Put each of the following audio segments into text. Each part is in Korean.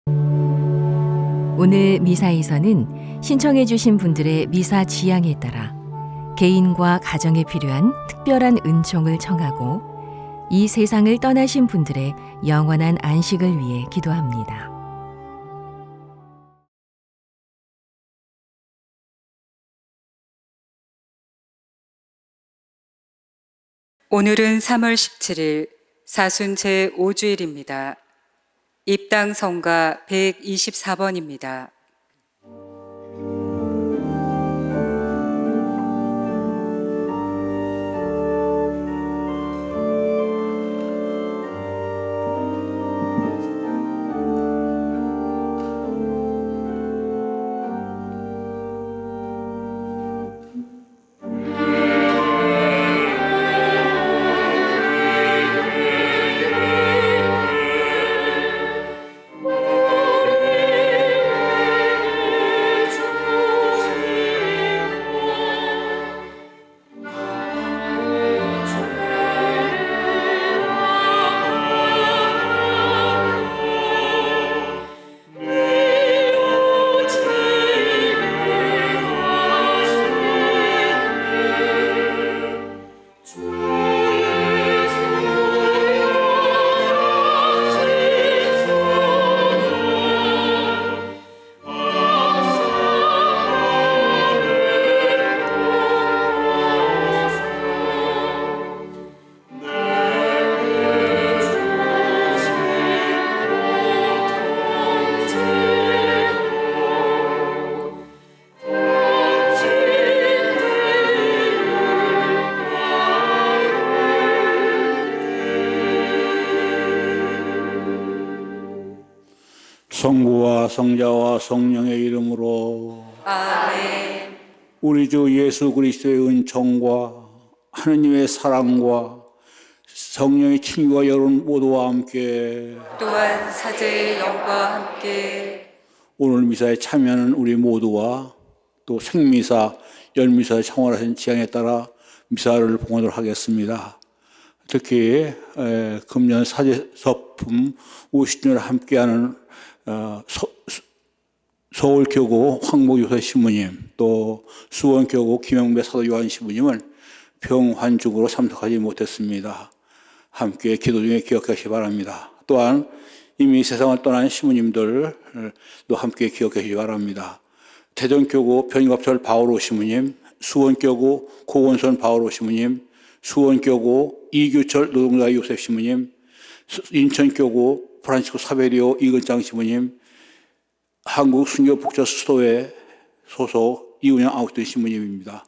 오늘 미사에서는 신청해 주신 분들의 미사 지향에 따라 개인과 가정에 필요한 특별한 은총을 청하고 이 세상을 떠나신 분들의 영원한 안식을 위해 기도합니다. 오늘은 3월 17일 사순 제5주일입니다. 입당 성가 124번입니다. 성부와 성자와 성령의 이름으로 아멘. 우리 주 예수 그리스도의 은총과 하느님의 사랑과 성령의 친구와 여러분 모두와 함께 또한 사제의 영과 함께 오늘 미사에 참여하는 우리 모두와 또 생미사, 열미사에 참여하신 지향에 따라 미사를 봉헌을 하겠습니다. 특히 금년 사제서품 50주년을 함께하는 서울교구 황보유서 신부님, 또 수원교구 김영배 사도 요한 신부님은 병환중으로 참석하지 못했습니다. 함께 기도 중에 기억하시기 바랍니다. 또한 이미 세상을 떠난 신부님들도 함께 기억하시기 바랍니다. 대전교구 변갑철 바오로 신부님, 수원교구 고원선 바오로 신부님, 수원교구 이규철 노동자 요셉 신부님, 인천교구 프란치스코 사베리오 이근장 신부님, 한국 순교 복자 수도회 소속 이운영 아우스틴 신부님입니다.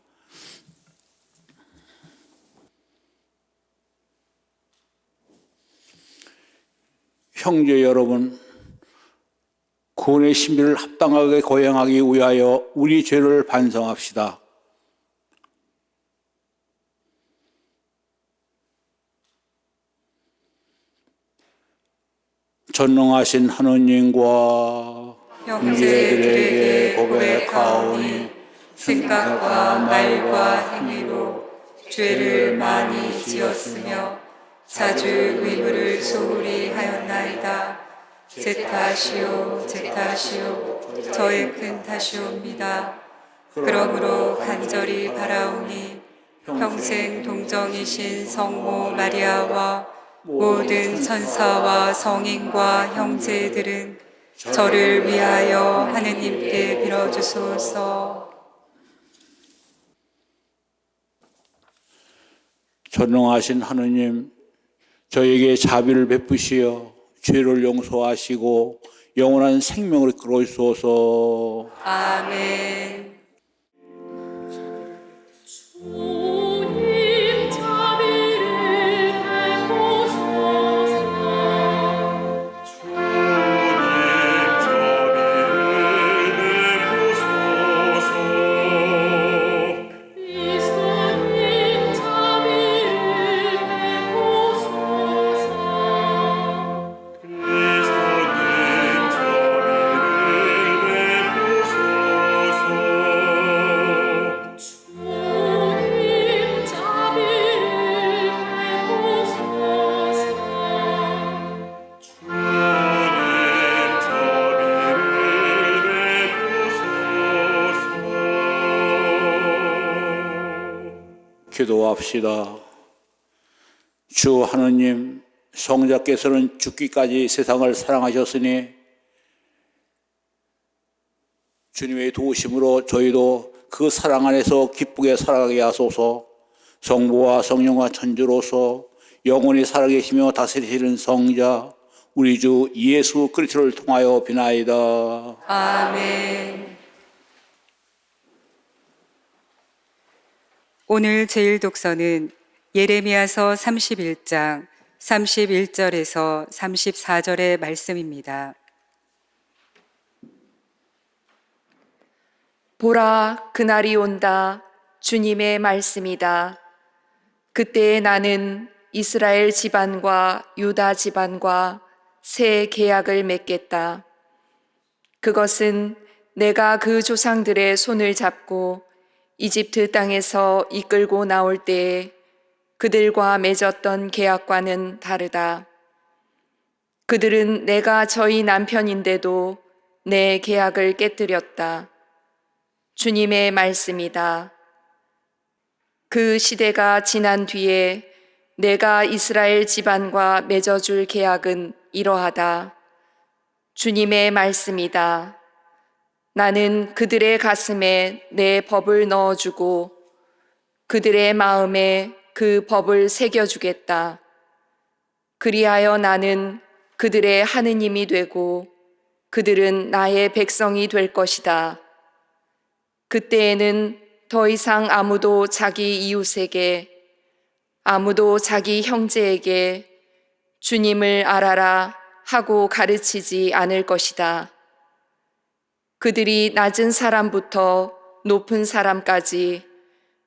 형제 여러분, 구원의 신비를 합당하게 거행하기 위하여 우리 죄를 반성합시다. 전능하신 하느님과 형제들에게 고백하오니 생각과 말과 행위로 죄를 많이 지었으며 자주 의무를 소홀히 하였나이다. 제 탓이요 제 탓이요 저의 큰 탓이옵니다. 그러므로 간절히 바라오니 평생 동정이신 성모 마리아와 모든 천사와 성인과 형제들은 저를 위하여 하느님께 빌어주소서. 전능하신 하느님, 저에게 자비를 베푸시어 죄를 용서하시고 영원한 생명을 이끌어주소서. 아멘. 기도합시다. 주 하느님, 성자께서는 죽기까지 세상을 사랑하셨으니 주님의 도우심으로 저희도 그 사랑 안에서 기쁘게 살아가게 하소서. 성부와 성령과 천주로서 영원히 살아계시며 다스리시는 성자 우리 주 예수 그리스도를 통하여 비나이다. 아멘. 오늘 제일 독서는 예레미야서 31장 31절에서 34절의 말씀입니다. 보라, 그날이 온다. 주님의 말씀이다. 그때에 나는 이스라엘 집안과 유다 집안과 새 계약을 맺겠다. 그것은 내가 그 조상들의 손을 잡고 이집트 땅에서 이끌고 나올 때에 그들과 맺었던 계약과는 다르다. 그들은 내가 저희 남편인데도 내 계약을 깨뜨렸다. 주님의 말씀이다. 그 시대가 지난 뒤에 내가 이스라엘 집안과 맺어줄 계약은 이러하다. 주님의 말씀이다. 나는 그들의 가슴에 내 법을 넣어주고 그들의 마음에 그 법을 새겨주겠다. 그리하여 나는 그들의 하느님이 되고 그들은 나의 백성이 될 것이다. 그때에는 더 이상 아무도 자기 이웃에게, 아무도 자기 형제에게 주님을 알아라 하고 가르치지 않을 것이다. 그들이 낮은 사람부터 높은 사람까지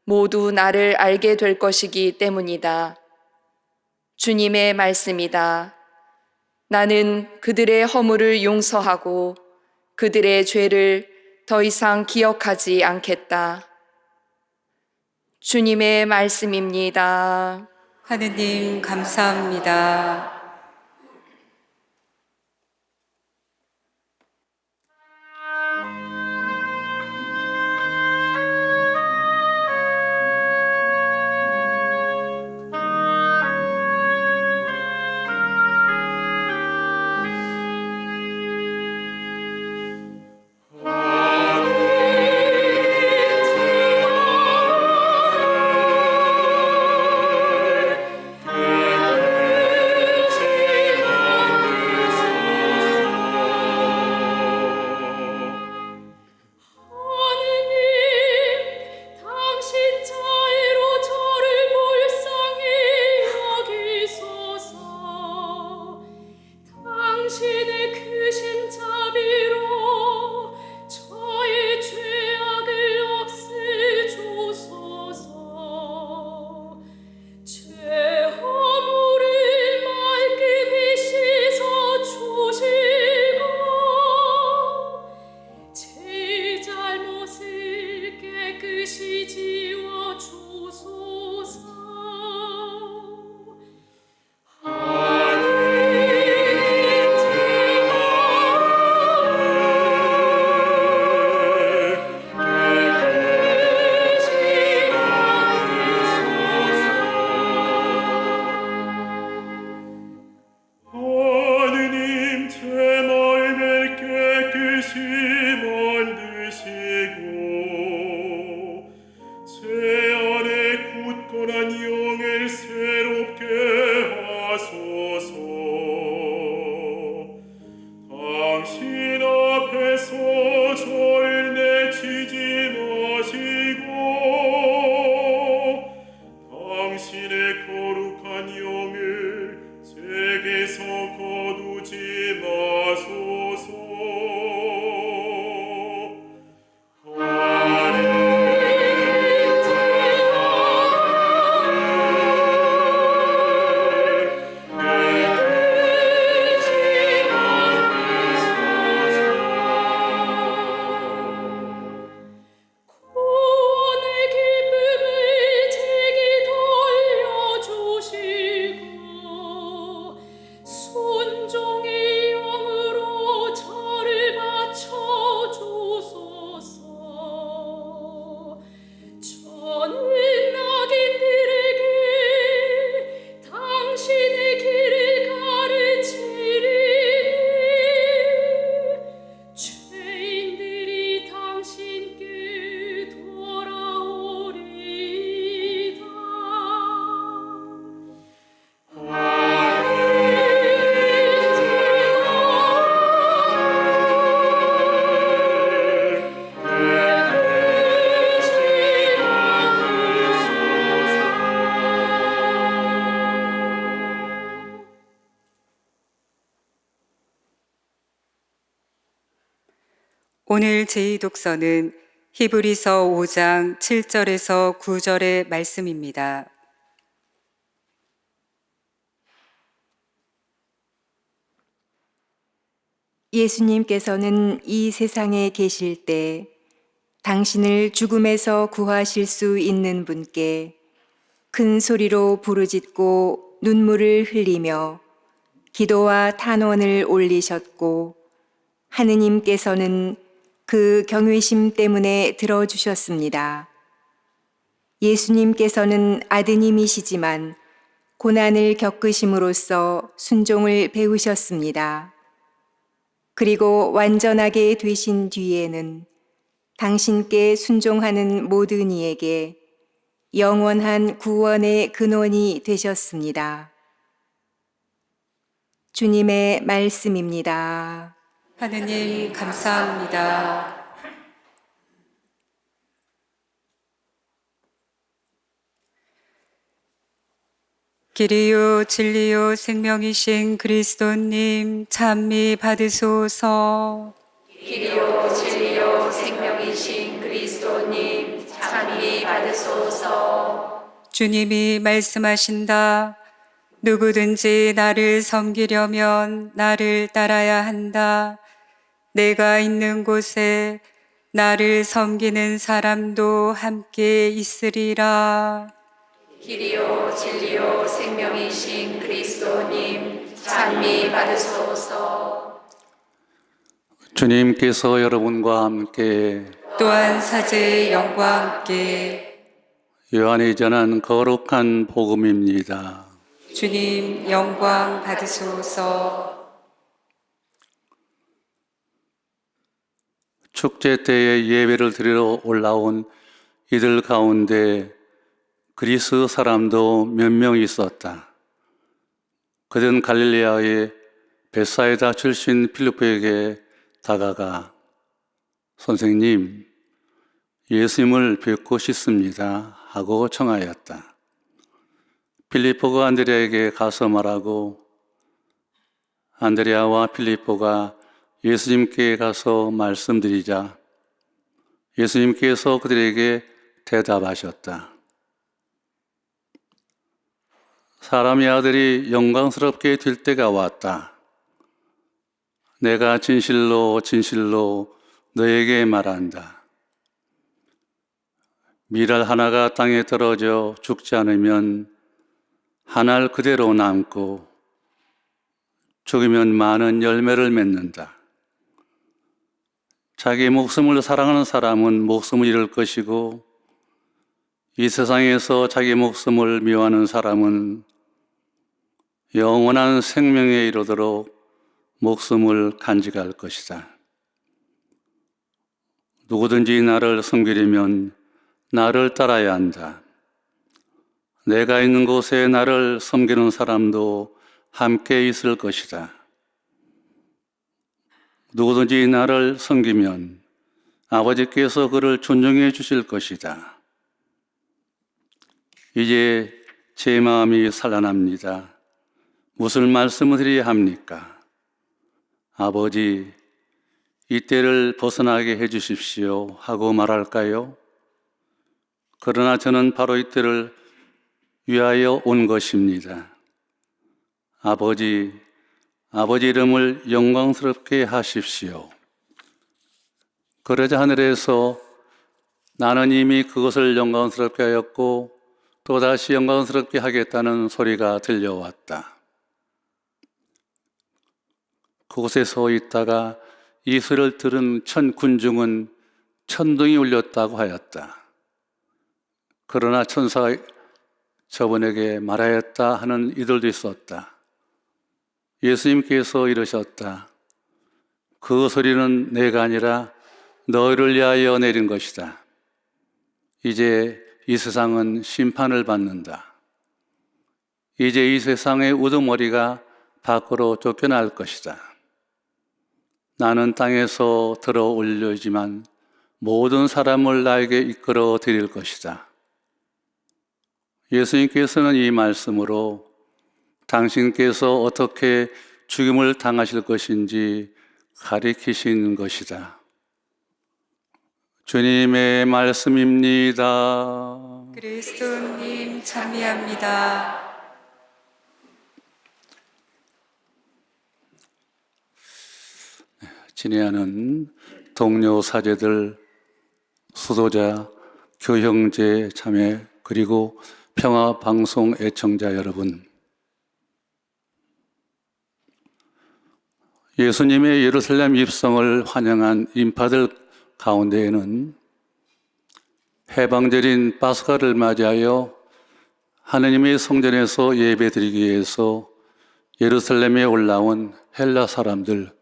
모두 나를 알게 될 것이기 때문이다. 주님의 말씀이다. 나는 그들의 허물을 용서하고 그들의 죄를 더 이상 기억하지 않겠다. 주님의 말씀입니다. 하느님 감사합니다. 손종의 영을 오늘 제2독서는 히브리서 5장 7절에서 9절의 말씀입니다. 예수님께서는 이 세상에 계실 때 당신을 죽음에서 구하실 수 있는 분께 큰 소리로 부르짖고 눈물을 흘리며 기도와 탄원을 올리셨고, 하느님께서는 그 경외심 때문에 들어주셨습니다. 예수님께서는 아드님이시지만 고난을 겪으심으로써 순종을 배우셨습니다. 그리고 완전하게 되신 뒤에는 당신께 순종하는 모든 이에게 영원한 구원의 근원이 되셨습니다. 주님의 말씀입니다. 하느님 감사합니다. 길이요 진리요 생명이신 그리스도님 찬미 받으소서. 길이요 진리요 생명이신 그리스도님 찬미 받으소서. 주님이 말씀하신다. 누구든지 나를 섬기려면 나를 따라야 한다. 내가 있는 곳에 나를 섬기는 사람도 함께 있으리라. 길이요 진리요 생명이신 그리스도님 찬미 받으소서. 주님께서 여러분과 함께 또한 사제의 영과 함께 요한이 전한 거룩한 복음입니다. 주님 영광 받으소서. 축제 때에 예배를 드리러 올라온 이들 가운데 그리스 사람도 몇 명 있었다. 그들은 갈릴레아의 벳사이다 출신 필리포에게 다가가 선생님, 예수님을 뵙고 싶습니다 하고 청하였다. 필리포가 안드레아에게 가서 말하고 안드레아와 필리포가 예수님께 가서 말씀드리자 예수님께서 그들에게 대답하셨다. 사람의 아들이 영광스럽게 될 때가 왔다. 내가 진실로 진실로 너에게 말한다. 밀알 하나가 땅에 떨어져 죽지 않으면 한 알 그대로 남고 죽으면 많은 열매를 맺는다. 자기 목숨을 사랑하는 사람은 목숨을 잃을 것이고 이 세상에서 자기 목숨을 미워하는 사람은 영원한 생명에 이르도록 목숨을 간직할 것이다. 누구든지 나를 섬기려면 나를 따라야 한다. 내가 있는 곳에 나를 섬기는 사람도 함께 있을 것이다. 누구든지 나를 섬기면 아버지께서 그를 존중해 주실 것이다. 이제 제 마음이 산란합니다. 무슨 말씀을 드려야 합니까? 아버지, 이 때를 벗어나게 해 주십시오 하고 말할까요? 그러나 저는 바로 이 때를 위하여 온 것입니다. 아버지 이름을 영광스럽게 하십시오. 그러자 하늘에서 나는 이미 그것을 영광스럽게 하였고 또다시 영광스럽게 하겠다는 소리가 들려왔다. 그곳에 서 있다가 이 소리를 들은 천군중은 천둥이 울렸다고 하였다. 그러나 천사가 저분에게 말하였다 하는 이들도 있었다. 예수님께서 이르셨다. 그 소리는 내가 아니라 너희를 위하여 내린 것이다. 이제 이 세상은 심판을 받는다. 이제 이 세상의 우두머리가 밖으로 쫓겨날 것이다. 나는 땅에서 들어 올려지만 모든 사람을 나에게 이끌어 드릴 것이다. 예수님께서는 이 말씀으로 당신께서 어떻게 죽임을 당하실 것인지 가리키신 것이다. 주님의 말씀입니다. 그리스도님 찬미합니다. 친애하는 동료 사제들, 수도자, 교형제 자매, 그리고 평화방송 애청자 여러분, 예수님의 예루살렘 입성을 환영한 인파들 가운데에는 해방절인 파스카를 맞이하여 하느님의 성전에서 예배드리기 위해서 예루살렘에 올라온 헬라 사람들,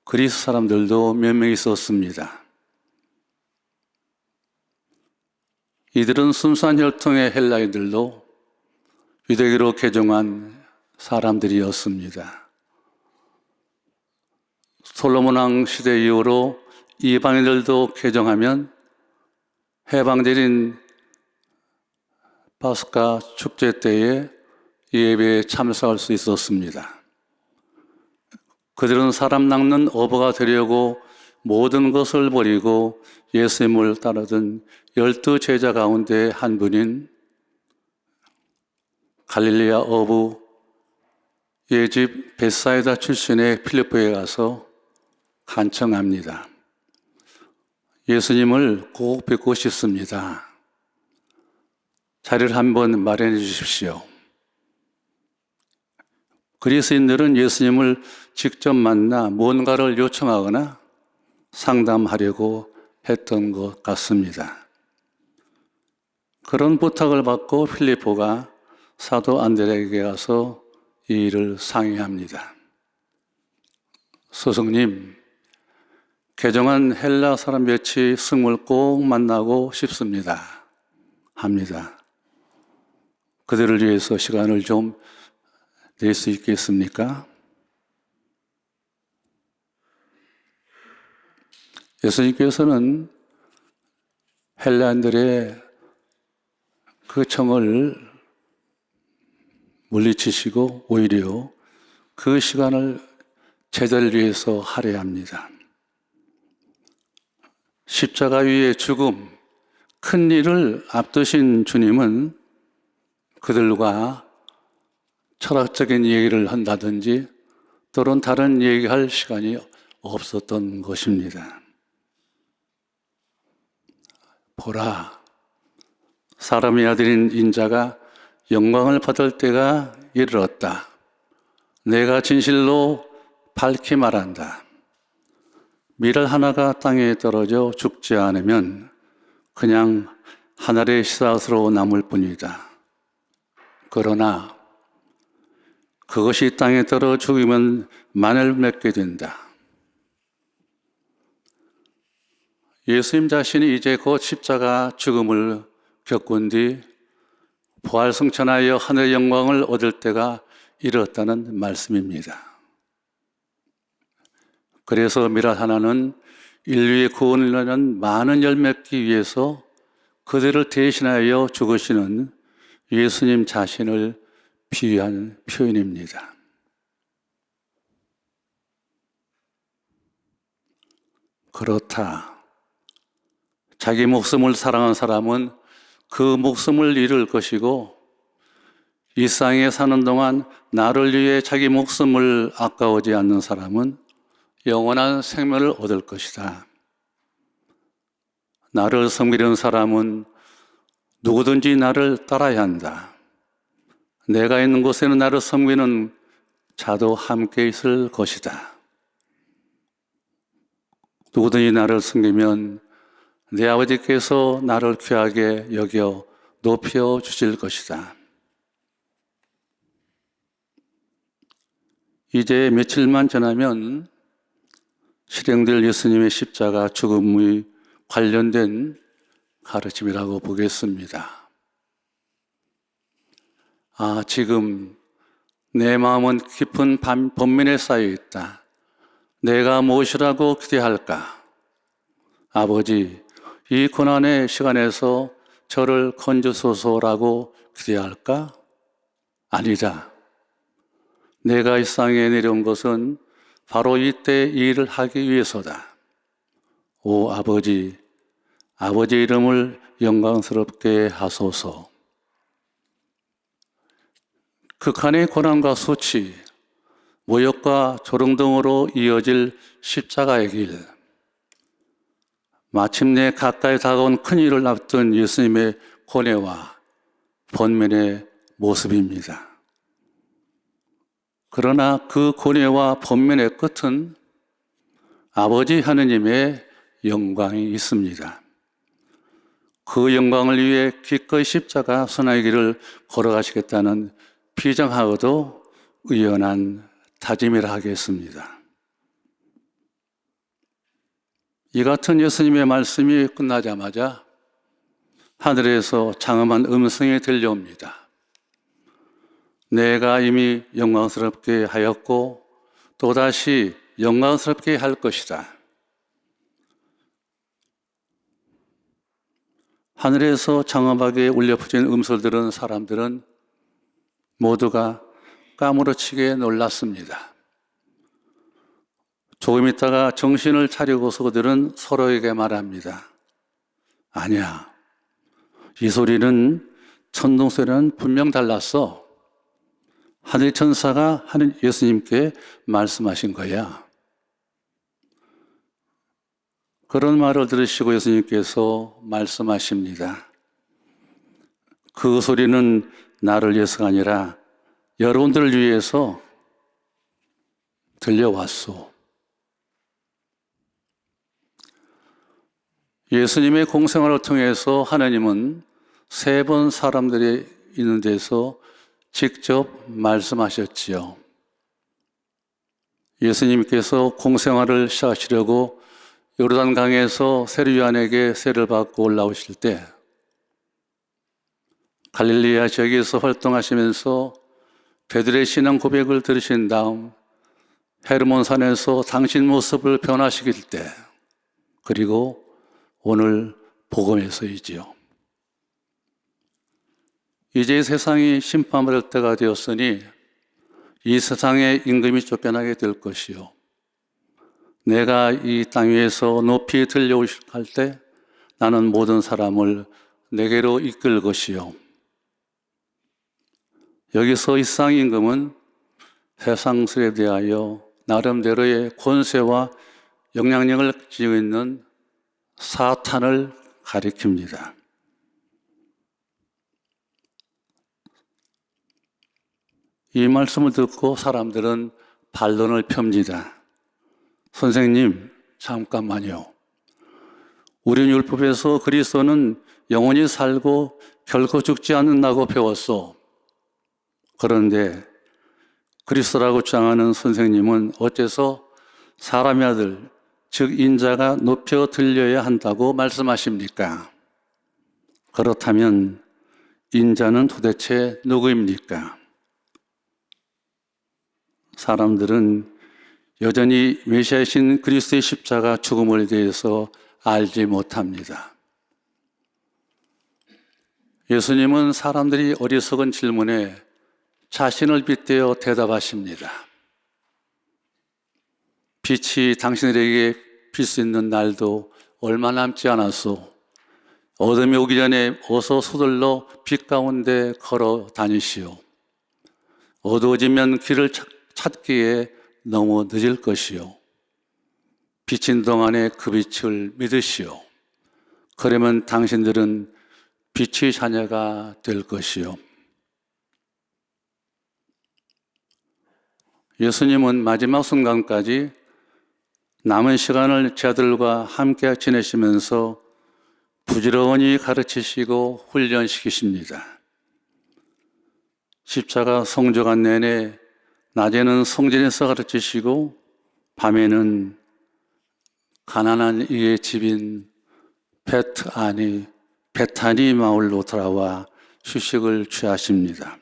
그리스 사람들도 몇 명 있었습니다. 이들은 순수한 혈통의 헬라인들도 유대교로 개종한 사람들이었습니다. 솔로몬 왕 시대 이후로 이방인들도 개종하면 해방절인 파스카 축제 때에 예배에 참석할 수 있었습니다. 그들은 사람 낚는 어부가 되려고 모든 것을 버리고 예수님을 따르던 12 제자 가운데 한 분인 갈릴리아 어부 예집 벳사이다 출신의 필리포에 가서 간청합니다. 예수님을 꼭 뵙고 싶습니다. 자리를 한번 마련해 주십시오. 그리스인들은 예수님을 직접 만나 뭔가를 요청하거나 상담하려고 했던 것 같습니다. 그런 부탁을 받고 필리포가 사도 안드레에게 가서 이 일을 상의합니다. 스승님, 개종한 헬라 사람 몇이 스승을 꼭 만나고 싶습니다. 합니다. 그들을 위해서 시간을 좀 낼 수 있겠습니까? 예수님께서는 헬라인들의 그 청을 물리치시고 오히려 그 시간을 제자를 위해서 할애합니다. 십자가 위의 죽음, 큰 일을 앞두신 주님은 그들과 철학적인 얘기를 한다든지 또는 다른 얘기할 시간이 없었던 것입니다. 보라, 사람의 아들인 인자가 영광을 받을 때가 이르렀다. 내가 진실로 밝히 말한다. 밀 하나가 땅에 떨어져 죽지 않으면 그냥 하늘의 씨앗으로 남을 뿐이다. 그러나 그것이 땅에 떨어 죽으면 만을 맺게 된다. 예수님 자신이 이제 곧 십자가 죽음을 겪은 뒤 부활 승천하여 하늘의 영광을 얻을 때가 이르렀다는 말씀입니다. 그래서 미랄 하나는 인류의 구원을 위한 많은 열 맺기 위해서 그들을 대신하여 죽으시는 예수님 자신을 비유한 표현입니다. 그렇다. 자기 목숨을 사랑한 사람은 그 목숨을 잃을 것이고 이 세상에 사는 동안 나를 위해 자기 목숨을 아까워하지 않는 사람은 영원한 생명을 얻을 것이다. 나를 섬기려는 사람은 누구든지 나를 따라야 한다. 내가 있는 곳에는 나를 섬기는 자도 함께 있을 것이다. 누구든지 나를 섬기면 내 아버지께서 나를 귀하게 여겨 높여 주실 것이다. 이제 며칠만 지나면 실행될 예수님의 십자가 죽음이 관련된 가르침이라고 보겠습니다. 지금 내 마음은 깊은 번민에 쌓여 있다. 내가 무엇이라고 기대할까? 아버지, 이 고난의 시간에서 저를 건져소서라고 기대할까? 아니다. 내가 이 세상에 내려온 것은 바로 이때 이 일을 하기 위해서다. 오 아버지, 아버지 이름을 영광스럽게 하소서. 극한의 고난과 수치, 모욕과 조롱 등으로 이어질 십자가의 길, 마침내 가까이 다가온 큰일을 앞둔 예수님의 고뇌와 번면의 모습입니다. 그러나 그 고뇌와 번면의 끝은 아버지 하느님의 영광이 있습니다. 그 영광을 위해 기꺼이 십자가 선하의 길을 걸어가시겠다는 비장하고도 의연한 다짐이라 하겠습니다. 이 같은 예수님의 말씀이 끝나자마자 하늘에서 장엄한 음성이 들려옵니다. 내가 이미 영광스럽게 하였고 또다시 영광스럽게 할 것이다. 하늘에서 장엄하게 울려 퍼진 음성을 들은 사람들은 모두가 까무러치게 놀랐습니다. 조금 있다가 정신을 차리고서 그들은 서로에게 말합니다. 아니야, 이 소리는 천둥소리는 분명 달랐어. 하늘 천사가 하는 예수님께 말씀하신 거야. 그런 말을 들으시고 예수님께서 말씀하십니다. 그 소리는 나를 위해서가 아니라 여러분들을 위해서 들려왔소. 예수님의 공생활을 통해서 하나님은 3번 사람들이 있는 데서 직접 말씀하셨지요. 예수님께서 공생활을 시작하시려고 요르단강에서 세례요한에게 세례를 받고 올라오실 때 갈릴리아 지역에서 활동하시면서 베드로의 신앙 고백을 들으신 다음 헤르몬산에서 당신 모습을 변화시킬 때, 그리고 오늘 복음에서이지요. 이제 세상이 심판받을 때가 되었으니 이 세상의 임금이 쫓겨나게 될 것이요, 내가 이 땅 위에서 높이 들려오실 때 나는 모든 사람을 내게로 이끌 것이요. 여기서 이 세상 임금은 세상술에 대하여 나름대로의 권세와 영향력을 지니고 있는 사탄을 가리킵니다. 이 말씀을 듣고 사람들은 반론을 펴니다. 선생님, 잠깐만요. 우리는 율법에서 그리스도는 영원히 살고 결코 죽지 않는다고 배웠소. 그런데 그리스도라고 주장하는 선생님은 어째서 사람의 아들, 즉 인자가 높여 들려야 한다고 말씀하십니까? 그렇다면 인자는 도대체 누구입니까? 사람들은 여전히 메시아이신 그리스도의 십자가 죽음에 대해서 알지 못합니다. 예수님은 사람들이 어리석은 질문에 자신을 빗대어 대답하십니다. 빛이 당신들에게 빌 수 있는 날도 얼마 남지 않았소. 어둠이 오기 전에 어서 서둘러 빛 가운데 걸어 다니시오. 어두워지면 길을 찾기에 너무 늦을 것이요. 비친 동안에 그 빛을 믿으시오. 그러면 당신들은 빛의 자녀가 될 것이요. 예수님은 마지막 순간까지 남은 시간을 제 아들과 함께 지내시면서 부지런히 가르치시고 훈련시키십니다. 십자가 성조간 내내 낮에는 성전에서 가르치시고 밤에는 가난한 이의 집인 베타니 마을로 돌아와 휴식을 취하십니다.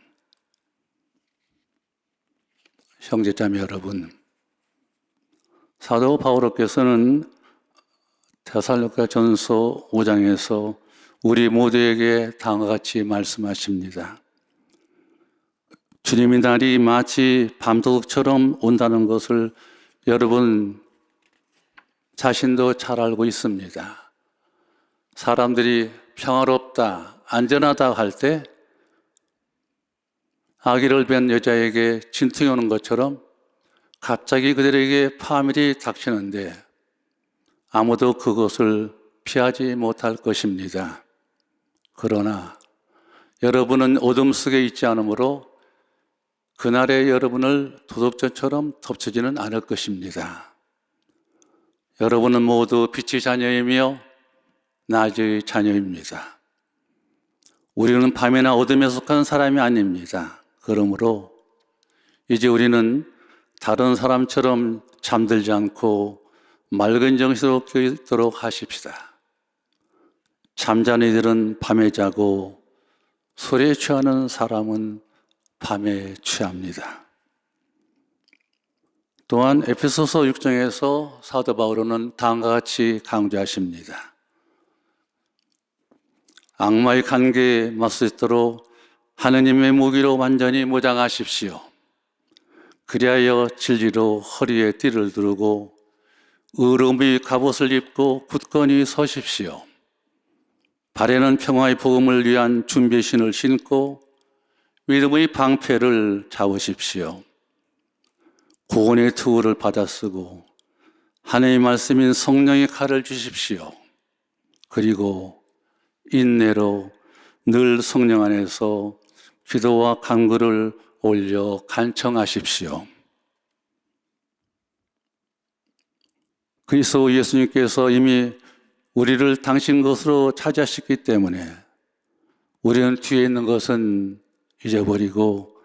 형제자매 여러분, 사도 바울께서는 데살로니가전서 5장에서 우리 모두에게 다음과 같이 말씀하십니다. 주님의 날이 마치 밤도둑처럼 온다는 것을 여러분 자신도 잘 알고 있습니다. 사람들이 평화롭다, 안전하다 할 때 아기를 뵌 여자에게 진통이 오는 것처럼 갑자기 그들에게 파멸이 닥치는데 아무도 그것을 피하지 못할 것입니다. 그러나 여러분은 어둠 속에 있지 않으므로 그날의 여러분을 도둑전처럼 덮치지는 않을 것입니다. 여러분은 모두 빛의 자녀이며 낮의 자녀입니다. 우리는 밤이나 어둠에 속한 사람이 아닙니다. 그러므로 이제 우리는 다른 사람처럼 잠들지 않고 맑은 정신으로 깨어있도록 하십시다. 잠자는 이들은 밤에 자고 술에 취하는 사람은 밤에 취합니다. 또한 에베소서 6장에서 사도 바울은 다음과 같이 강조하십니다. 악마의 관계에 맞서 있도록 하느님의 무기로 완전히 무장하십시오. 그리하여 진리로 허리에 띠를 두르고 의로움의 갑옷을 입고 굳건히 서십시오. 발에는 평화의 복음을 위한 준비신을 신고 믿음의 방패를 잡으십시오. 구원의 투구를 받아쓰고 하나님의 말씀인 성령의 칼을 주십시오. 그리고 인내로 늘 성령 안에서 기도와 간구를 올려 간청하십시오. 그리스도 예수님께서 이미 우리를 당신 것으로 차지하셨기 때문에 우리는 뒤에 있는 것은 잊어버리고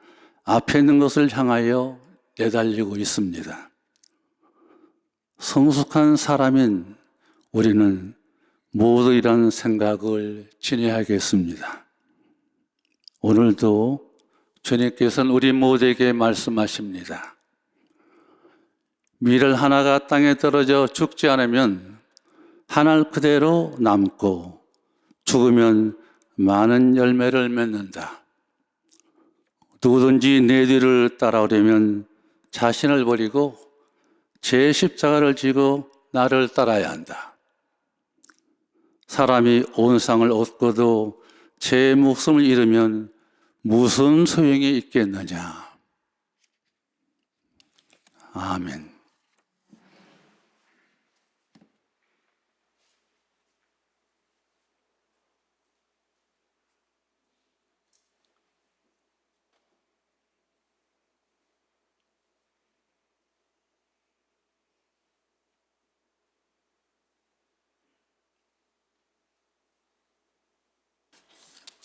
앞에 있는 것을 향하여 내달리고 있습니다. 성숙한 사람인 우리는 모두 이런 생각을 지녀야겠습니다. 오늘도 주님께서는 우리 모두에게 말씀하십니다. 밀을 하나가 땅에 떨어져 죽지 않으면 한 알 그대로 남고 죽으면 많은 열매를 맺는다. 누구든지 내 뒤를 따라오려면 자신을 버리고 제 십자가를 지고 나를 따라야 한다. 사람이 온 상을 얻고도 제 목숨을 잃으면 무슨 소용이 있겠느냐. 아멘.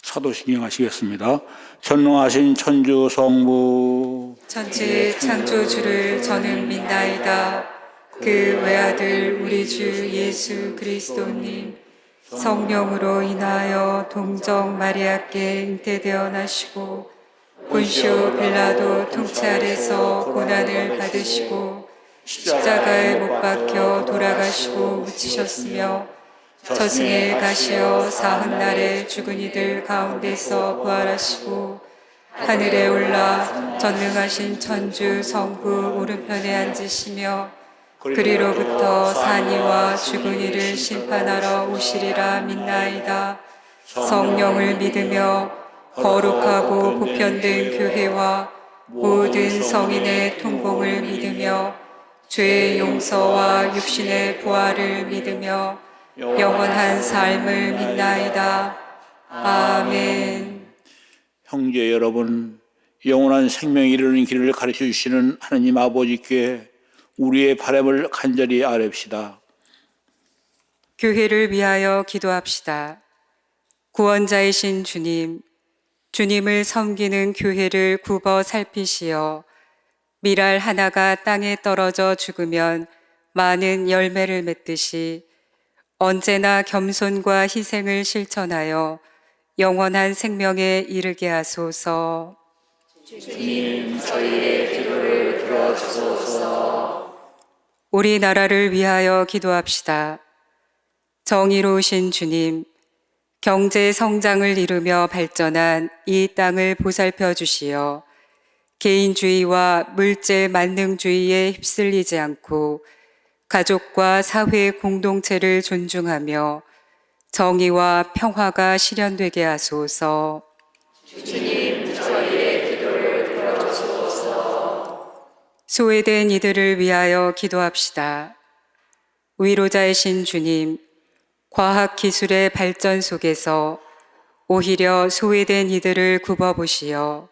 사도신경 하시겠습니다. 전능하신 천주 성부 천지의 창조주를 저는 믿나이다. 그 외아들 우리 주 예수 그리스도님 성령으로 인하여 동정 마리아께 잉태되어 나시고 본시오 빌라도 통치 아래서 고난을 받으시고 십자가에 못 박혀 돌아가시고 묻히셨으며 저승에 가시어 사흔날에 죽은 이들 가운데서 부활하시고 하늘에 올라 전능하신 천주 성부 오른편에 앉으시며 그리로부터 산이와 죽은 이를 심판하러 오시리라 믿나이다. 성령을 믿으며 거룩하고 보편된 교회와 모든 성인의 통공을 믿으며 죄의 용서와 육신의 부활을 믿으며 영원한 삶을 믿나이다. 아멘. 형제 여러분, 영원한 생명에 이르는 길을 가르쳐 주시는 하느님 아버지께 우리의 바람을 간절히 아뢰읍시다. 교회를 위하여 기도합시다. 구원자이신 주님, 주님을 섬기는 교회를 굽어 살피시어 밀알 하나가 땅에 떨어져 죽으면 많은 열매를 맺듯이 언제나 겸손과 희생을 실천하여 영원한 생명에 이르게 하소서. 주님, 저희의 기도를 들어주소서. 우리나라를 위하여 기도합시다. 정의로우신 주님, 경제 성장을 이루며 발전한 이 땅을 보살펴 주시어 개인주의와 물질 만능주의에 휩쓸리지 않고 가족과 사회 공동체를 존중하며 정의와 평화가 실현되게 하소서. 주님 저희의 기도를 들어주소서. 소외된 이들을 위하여 기도합시다. 위로자이신 주님, 과학기술의 발전 속에서 오히려 소외된 이들을 굽어보시어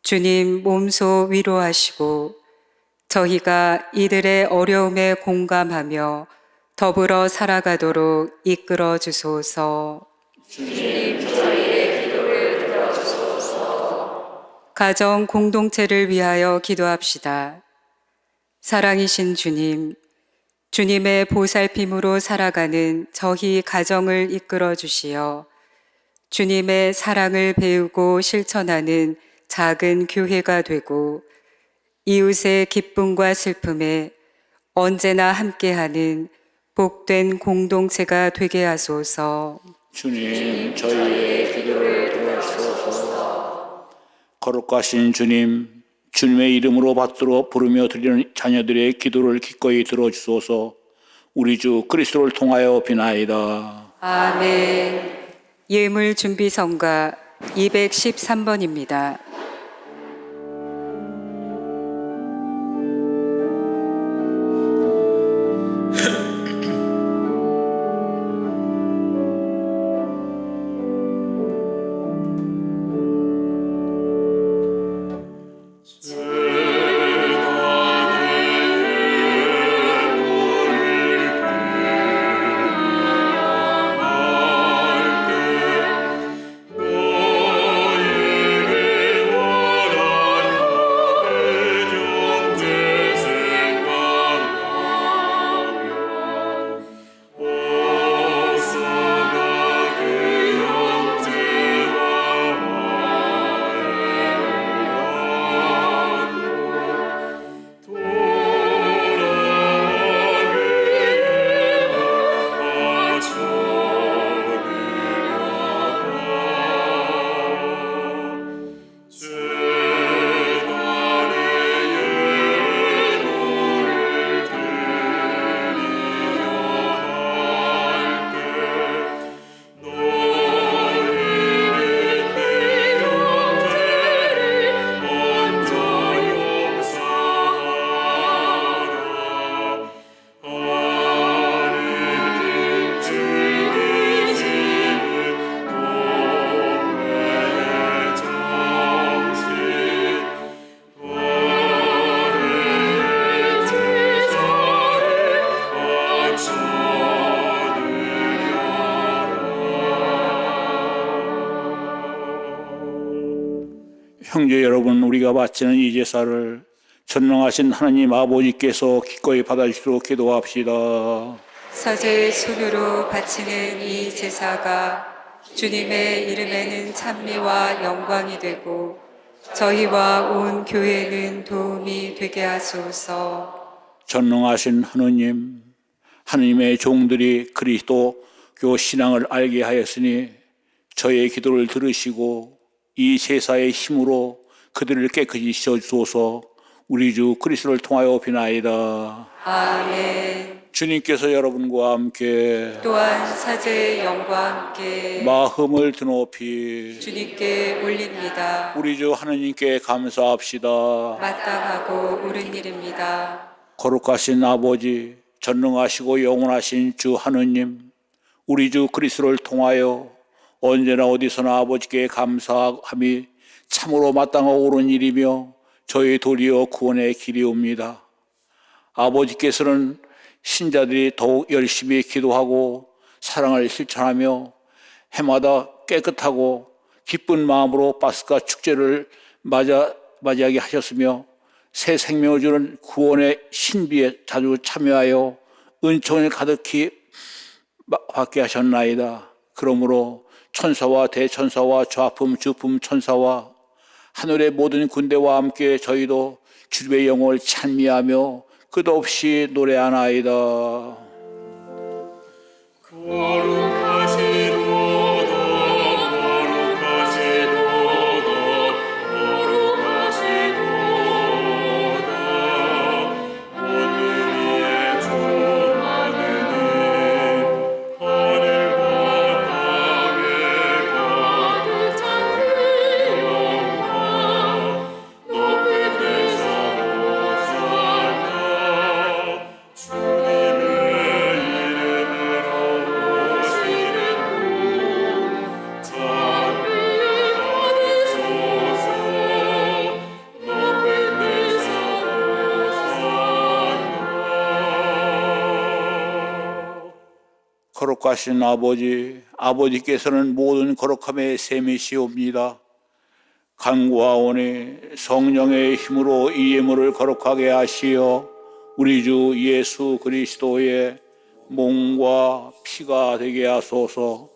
주님 몸소 위로하시고 저희가 이들의 어려움에 공감하며 더불어 살아가도록 이끌어 주소서. 주님 저희의 기도를 들어주소서. 가정 공동체를 위하여 기도합시다. 사랑이신 주님, 주님의 보살핌으로 살아가는 저희 가정을 이끌어 주시어 주님의 사랑을 배우고 실천하는 작은 교회가 되고 이웃의 기쁨과 슬픔에 언제나 함께하는 복된 공동체가 되게 하소서. 주님 저희의 기도를 들어주소서. 거룩하신 주님, 주님의 이름으로 받들어 부르며 드리는 자녀들의 기도를 기꺼이 들어주소서. 우리 주 그리스도를 통하여 비나이다. 아멘. 예물 준비 성가 213번입니다. 형제 여러분, 우리가 바치는 이 제사를 전능하신 하나님 아버지께서 기꺼이 받아주시도록 기도합시다. 사제의 손으로 바치는 이 제사가 주님의 이름에는 찬미와 영광이 되고 저희와 온 교회는 도움이 되게 하소서. 전능하신 하느님, 하느님의 종들이 그리스도교 신앙을 알게 하였으니 저의 기도를 들으시고 이 제사의 힘으로 그들을 깨끗이 씻어주소서. 우리 주 그리스도를 통하여 비나이다. 아멘. 주님께서 여러분과 함께 또한 사제의 영과 함께 마음을 드높이 주님께 올립니다. 우리 주 하느님께 감사합시다. 마땅하고 옳은 일입니다. 거룩하신 아버지, 전능하시고 영원하신 주 하느님, 우리 주 그리스도를 통하여 언제나 어디서나 아버지께 감사함이 참으로 마땅하고 옳은 일이며 저희 도리어 구원의 길이옵니다. 아버지께서는 신자들이 더욱 열심히 기도하고 사랑을 실천하며 해마다 깨끗하고 기쁜 마음으로 파스카 축제를 맞이하게 하셨으며 새 생명을 주는 구원의 신비에 자주 참여하여 은총을 가득히 받게 하셨나이다. 그러므로 천사와 대천사와 좌품 주품 천사와 하늘의 모든 군대와 함께 저희도 주님의 영광을 찬미하며 끝없이 노래하나이다. 거룩하시도다 거룩하시도다 거룩하시도다 온 위에 주 하느님 하늘과 거룩하신 아버지, 아버지께서는 모든 거룩함의 셈이시옵니다. 간구하오니 성령의 힘으로 이 예물을 거룩하게 하시어 우리 주 예수 그리스도의 몸과 피가 되게 하소서.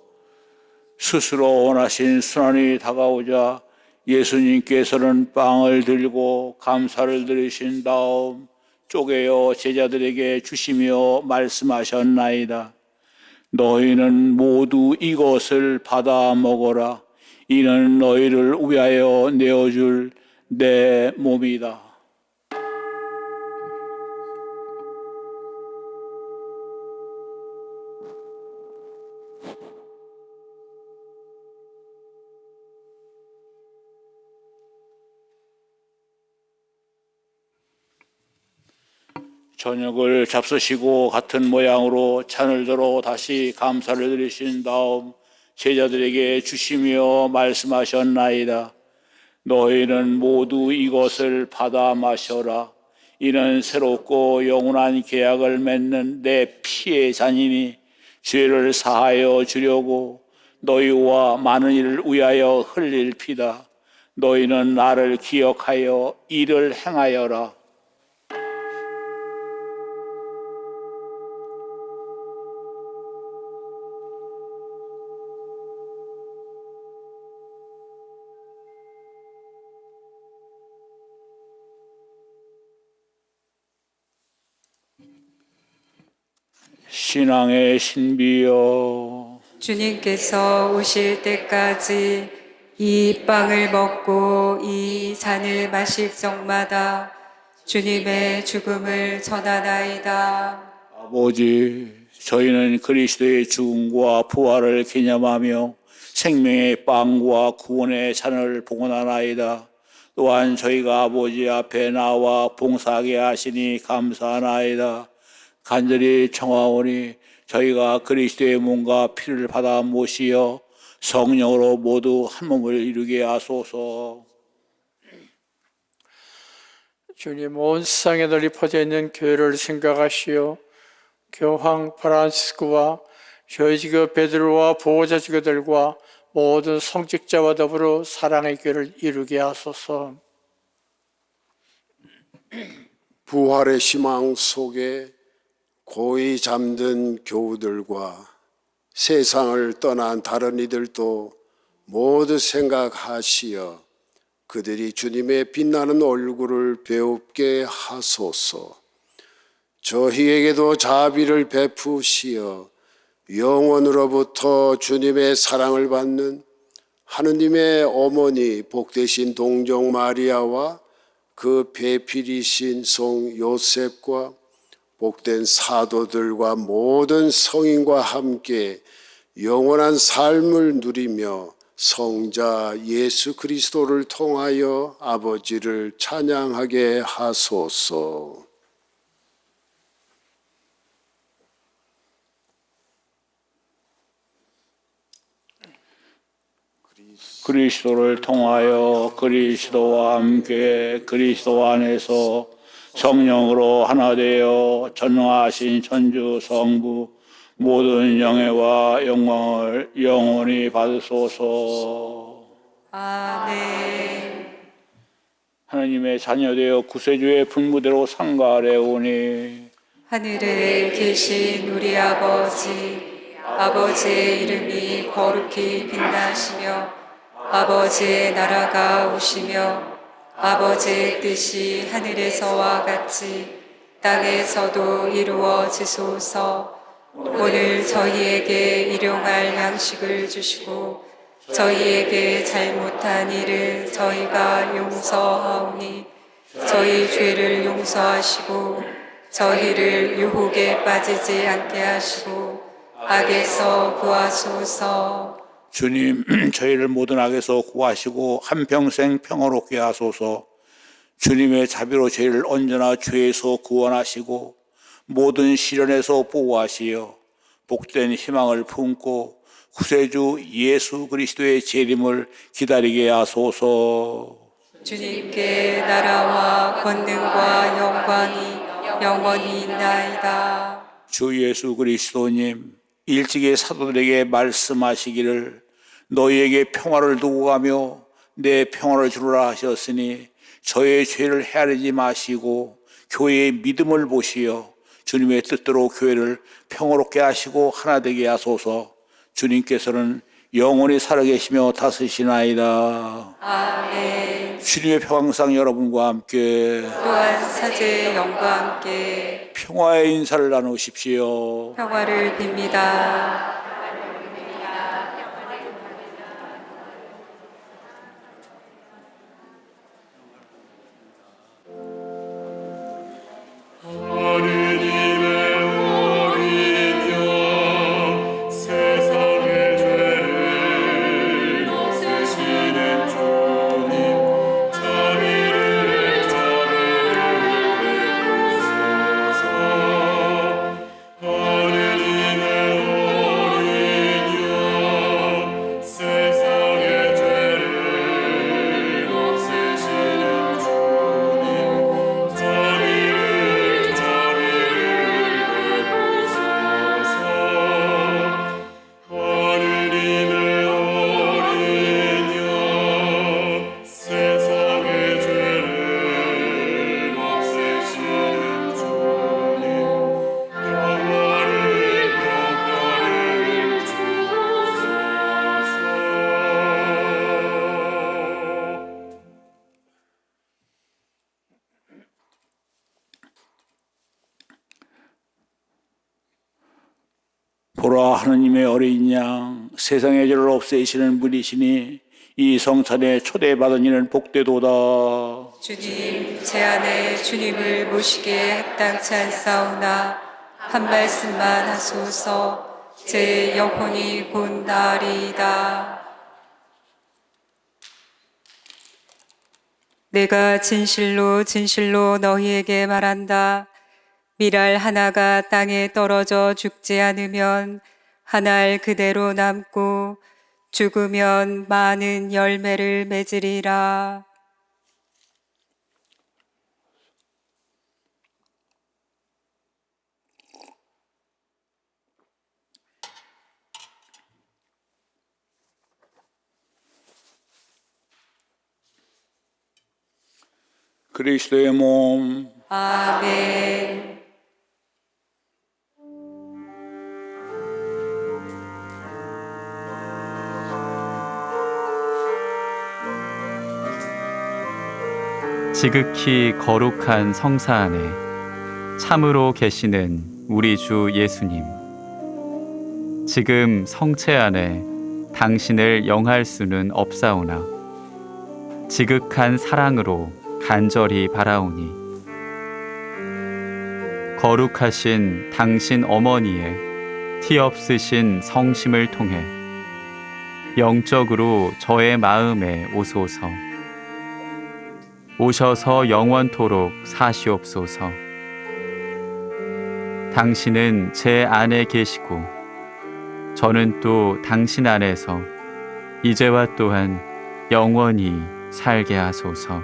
스스로 원하신 순환이 다가오자 예수님께서는 빵을 들고 감사를 드리신 다음 쪼개어 제자들에게 주시며 말씀하셨나이다. 너희는 모두 이것을 받아 먹어라. 이는 너희를 위하여 내어줄 내 몸이다. 저녁을 잡수시고 같은 모양으로 잔을 들어 다시 감사를 드리신 다음 제자들에게 주시며 말씀하셨나이다. 너희는 모두 이것을 받아 마셔라. 이는 새롭고 영원한 계약을 맺는 내 피의 잔이니 죄를 사하여 주려고 너희와 많은 이를 위하여 흘릴 피다. 너희는 나를 기억하여 이를 행하여라. 신앙의 신비여, 주님께서 오실 때까지 이 빵을 먹고 이 잔을 마실 적마다 주님의 죽음을 전하나이다. 아버지, 저희는 그리스도의 죽음과 부활을 기념하며 생명의 빵과 구원의 잔을 봉헌하나이다. 또한 저희가 아버지 앞에 나와 봉사하게 하시니 감사하나이다. 간절히 청하오니 저희가 그리스도의 몸과 피를 받아 모시어 성령으로 모두 한 몸을 이루게 하소서. 주님, 온 세상에 널리 퍼져 있는 교회를 생각하시어 교황 프란시스코와 교회지교 베드로와 보호자 지교들과 모든 성직자와 더불어 사랑의 교회를 이루게 하소서. 부활의 희망 속에 고이 잠든 교우들과 세상을 떠난 다른 이들도 모두 생각하시어 그들이 주님의 빛나는 얼굴을 배웁게 하소서. 저희에게도 자비를 베푸시어 영원으로부터 주님의 사랑을 받는 하느님의 어머니 복되신 동정 마리아와 그 배필이신 성 요셉과 복된 사도들과 모든 성인과 함께 영원한 삶을 누리며 성자 예수 그리스도를 통하여 아버지를 찬양하게 하소서. 그리스도를 통하여 그리스도와 함께 그리스도 안에서 성령으로 하나 되어 전능하신 천주 성부 모든 영예와 영광을 영원히 받으소서. 아멘. 하나님의 자녀되어 구세주의 분무대로 상가하오니 하늘에 계신 우리 아버지, 아버지의 이름이 거룩히 빛나시며 아버지의 나라가 오시며 아버지의 뜻이 하늘에서와 같이 땅에서도 이루어지소서. 오늘 저희에게 일용할 양식을 주시고 저희에게 잘못한 일을 저희가 용서하오니 저희 죄를 용서하시고 저희를 유혹에 빠지지 않게 하시고 악에서 구하소서. 주님, 저희를 모든 악에서 구하시고 한평생 평화롭게 하소서. 주님의 자비로 저희를 언제나 죄에서 구원하시고 모든 시련에서 보호하시어 복된 희망을 품고 구세주 예수 그리스도의 재림을 기다리게 하소서. 주님께 나라와 권능과 영광이 영원히 있나이다. 주 예수 그리스도님, 일찍이 사도들에게 말씀하시기를 너희에게 평화를 두고 가며 내 평화를 주라 하셨으니 저의 죄를 헤아리지 마시고 교회의 믿음을 보시어 주님의 뜻대로 교회를 평화롭게 하시고 하나 되게 하소서. 주님께서는 영원히 살아계시며 다스리시나이다. 아멘. 주님의 평강 여러분과 함께 또한 사제의 영과 함께 평화의 인사를 나누십시오. 평화를 빕니다. 하느님의 어린 양 세상의 죄를 없애시는 주님 자비를 베푸소서. 하느님의 어린 양 세상의 죄를 없애시는 주님 자비를 베푸소서. 하느님의 어린 양 세상의 죄를 없애시는 주님 평화를 주소서. 보라, 하느님의 어린 양 세상의 죄를 없애시는 분이시니 이 성찬에 초대받은 이는 복되도다. 주님, 제 안에 주님을 모시기에 합당치 않사오나 한 말씀만 하소서. 제 영혼이 곧 나으리이다. 내가 진실로 진실로 너희에게 말한다. 밀알 하나가 땅에 떨어져 죽지 않으면 한 알 그대로 남고 죽으면 많은 열매를 맺으리라. 그리스도의 몸, 아멘. 지극히 거룩한 성사 안에 참으로 계시는 우리 주 예수님, 지금 성체 안에 당신을 영할 수는 없사오나 지극한 사랑으로 간절히 바라오니 거룩하신 당신 어머니의 티 없으신 성심을 통해 영적으로 저의 마음에 오소서. 오셔서 영원토록 사시옵소서. 당신은 제 안에 계시고 저는 또 당신 안에서 이제와 또한 영원히 살게 하소서.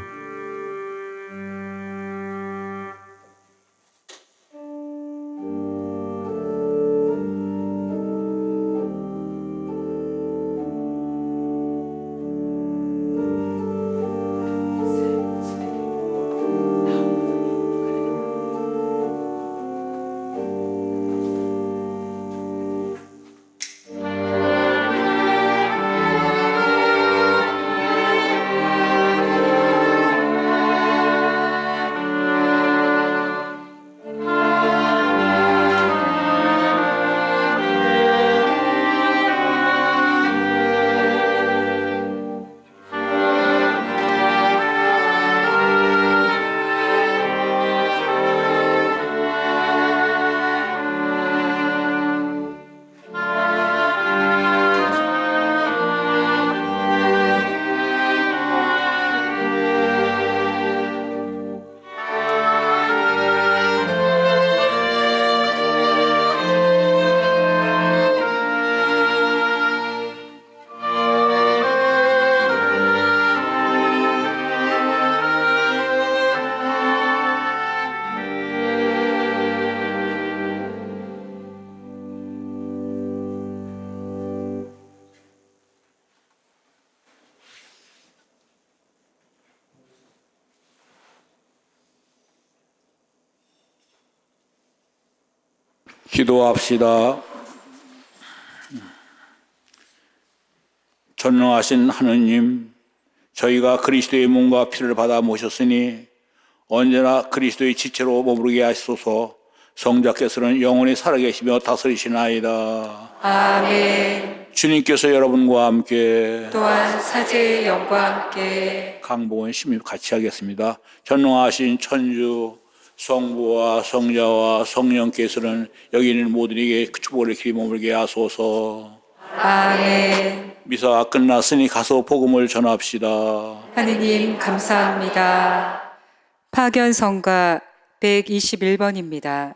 기도합시다. 전능하신 하느님, 저희가 그리스도의 몸과 피를 받아 모셨으니 언제나 그리스도의 지체로 머무르게 하시소서. 성자께서는 영원히 살아계시며 다스리시나이다. 아멘. 주님께서 여러분과 함께 또한 사제의 영과 함께 강복원 시민 같이 하겠습니다. 전능하신 천주 성부와 성자와 성령께서는 여기 있는 모든에게 그 축복을 길이 머물게 하소서. 아멘. 미사가 끝났으니 가서 복음을 전합시다. 하느님 감사합니다. 파견성가 121번입니다.